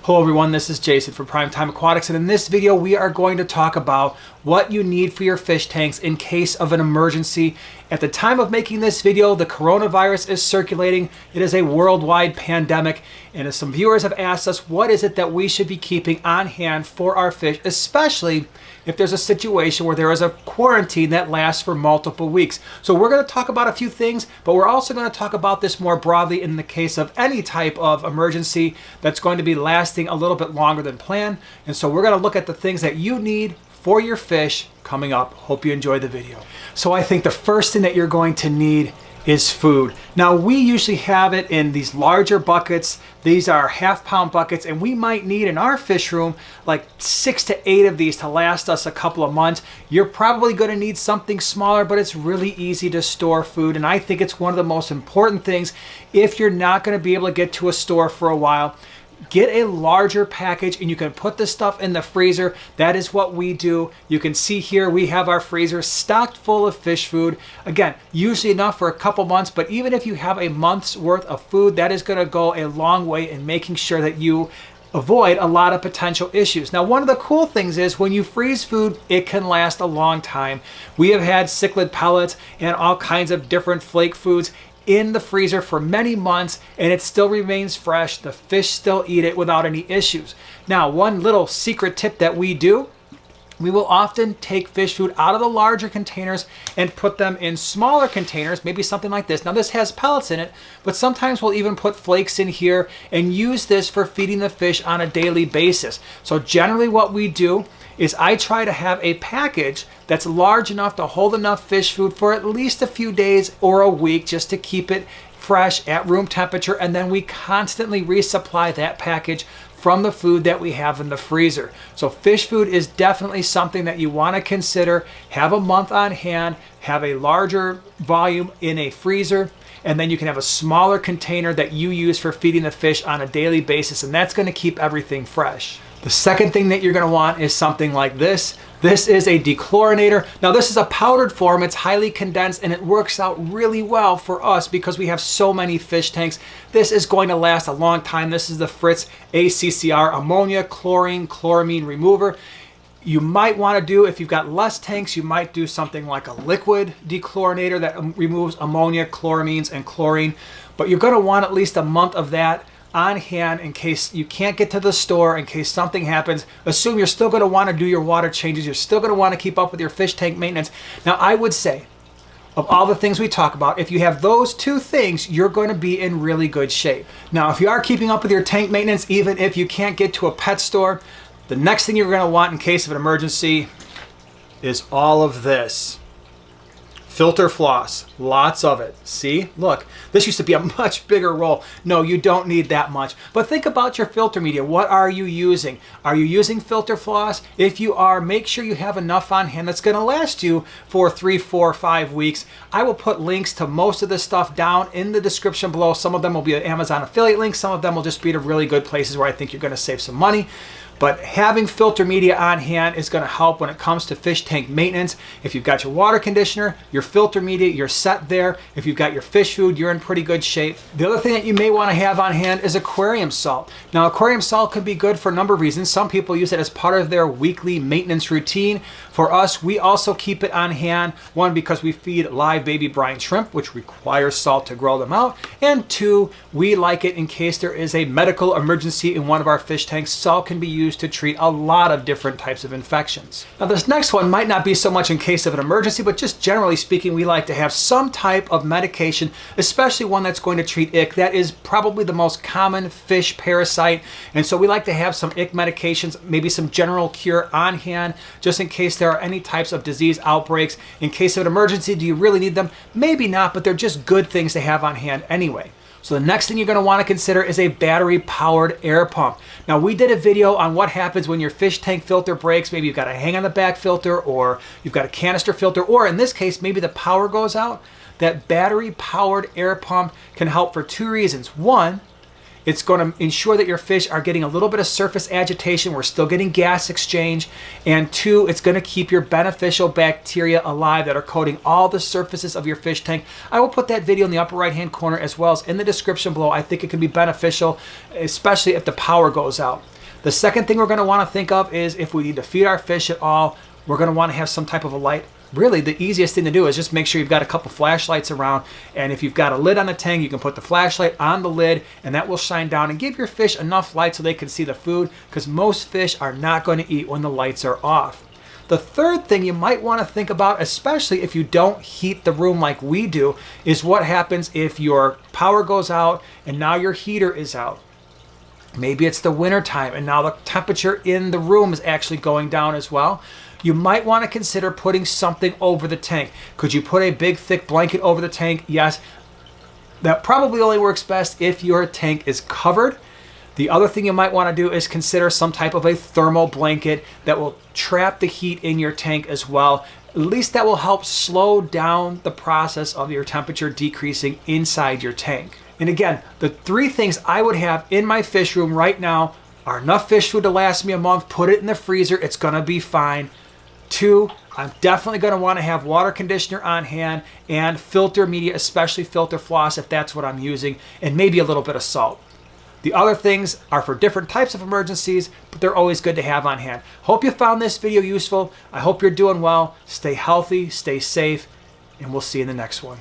Hello everyone, this is Jason from Primetime Aquatics, and in this video we are going to talk about what you need for your fish tanks in case of an emergency. At the time of making this video, the coronavirus is circulating. It is a worldwide pandemic, and as some viewers have asked us, what is it that we should be keeping on hand for our fish, especially if there's a situation where there is a quarantine that lasts for multiple weeks. So we're going to talk about a few things, but we're also going to talk about this more broadly in the case of any type of emergency that's going to be lasting a little bit longer than planned. And so we're going to look at the things that you need for your fish coming up. Hope you enjoy the video. So I think the first thing that you're going to need is food. Now we usually have it in these larger buckets. These are half-pound buckets, and we might need in our fish room like 6 to 8 of these to last us a couple of months. You're probably going to need something smaller, but it's really easy to store food, and I think it's one of the most important things if you're not going to be able to get to a store for a while. Get a larger package and you can put this stuff in the freezer. That is what we do. You can see here we have our freezer stocked full of fish food. Again, usually enough for a couple months, but even if you have a month's worth of food, that is going to go a long way in making sure that you avoid a lot of potential issues. Now, one of the cool things is when you freeze food, it can last a long time. We have had cichlid pellets and all kinds of different flake foods in the freezer for many months, and it still remains fresh. The fish still eat it without any issues. Now, one little secret tip that we do, we will often take fish food out of the larger containers and put them in smaller containers, maybe something like this. Now this has pellets in it, but sometimes we'll even put flakes in here and use this for feeding the fish on a daily basis. So generally what we do is I try to have a package that's large enough to hold enough fish food for at least a few days or a week, just to keep it fresh at room temperature, and then we constantly resupply that package from the food that we have in the freezer. So fish food is definitely something that you want to consider. Have a month on hand, have a larger volume in a freezer, and then you can have a smaller container that you use for feeding the fish on a daily basis, and that's going to keep everything fresh. The second thing that you're going to want is something like this. This is a Dechlorinator. Now this is a powdered form, it's highly condensed, and it works out really well for us because we have so many fish tanks. This is going to last a long time. This is the Fritz ACCR ammonia chlorine chloramine remover. You might want to do, if you've got less tanks, you might do something like a liquid dechlorinator that removes ammonia, chloramines, and chlorine. But you're going to want at least a month of that on hand in case you can't get to the store, in case something happens. Assume you're still going to want to do your water changes. You're still going to want to keep up with your fish tank maintenance. Now, I would say, of all the things we talk about, if you have those two things, you're going to be in really good shape. Now, if you are keeping up with your tank maintenance, even if you can't get to a pet store, the next thing you're going to want in case of an emergency is all of this. Filter floss, lots of it. See, look, this used to be a much bigger roll. No, you don't need that much. But think about your filter media. What are you using? Are you using filter floss? If you are, make sure you have enough on hand that's going to last you for 3, 4, 5 weeks. I will put links to most of this stuff down in the description below. Some of them will be Amazon affiliate links. Some of them will just be to really good places where I think you're going to save some money. But having filter media on hand is going to help when it comes to fish tank maintenance. If you've got your water conditioner, your filter media, you're set there. If you've got your fish food, you're in pretty good shape. The other thing that you may want to have on hand is aquarium salt. Now, aquarium salt can be good for a number of reasons. Some people use it as part of their weekly maintenance routine. For us, we also keep it on hand. One, because we feed live baby brine shrimp, which requires salt to grow them out. And two, we like it in case there is a medical emergency in one of our fish tanks. Salt can be used to treat a lot of different types of infections. Now this next one might not be so much in case of an emergency, but just generally speaking, we like to have some type of medication, especially one that's going to treat ick. That is probably the most common fish parasite, and so we like to have some ick medications, maybe some general cure on hand, just in case there are any types of disease outbreaks. In case of an emergency, do you really need them? Maybe not, but they're just good things to have on hand anyway. So the next thing you're going to want to consider is a battery-powered air pump. Now, we did a video on what happens when your fish tank filter breaks. Maybe you've got a hang-on-the-back filter, or you've got a canister filter, or in this case, maybe the power goes out. That battery-powered air pump can help for 2 reasons. One, It's going to ensure that your fish are getting a little bit of surface agitation. We're still getting gas exchange. And two, it's going to keep your beneficial bacteria alive that are coating all the surfaces of your fish tank. I will put that video in the upper right hand corner as well as in the description below. I think it can be beneficial, especially if the power goes out. The second thing we're going to want to think of is if we need to feed our fish at all, we're going to want to have some type of a light. Really, the easiest thing to do is just make sure you've got a couple flashlights around, and if you've got a lid on the tank, you can put the flashlight on the lid and that will shine down and give your fish enough light so they can see the food, because most fish are not going to eat when the lights are off. The third thing you might want to think about, especially if you don't heat the room like we do, is what happens if your power goes out and now your heater is out. Maybe it's the winter time and now the temperature in the room is actually going down as well. You might want to consider putting something over the tank. Could you put a big thick blanket over the tank? Yes. That probably only works best if your tank is covered. The other thing you might want to do is consider some type of a thermal blanket that will trap the heat in your tank as well. At least that will help slow down the process of your temperature decreasing inside your tank. And again, the three things I would have in my fish room right now are enough fish food to last me a month. Put it in the freezer, it's gonna be fine. 2, I'm definitely going to want to have water conditioner on hand and filter media, especially filter floss if that's what I'm using, and maybe a little bit of salt. The other things are for different types of emergencies, but they're always good to have on hand. Hope you found this video useful. I hope you're doing well. Stay healthy, stay safe, and we'll see you in the next one.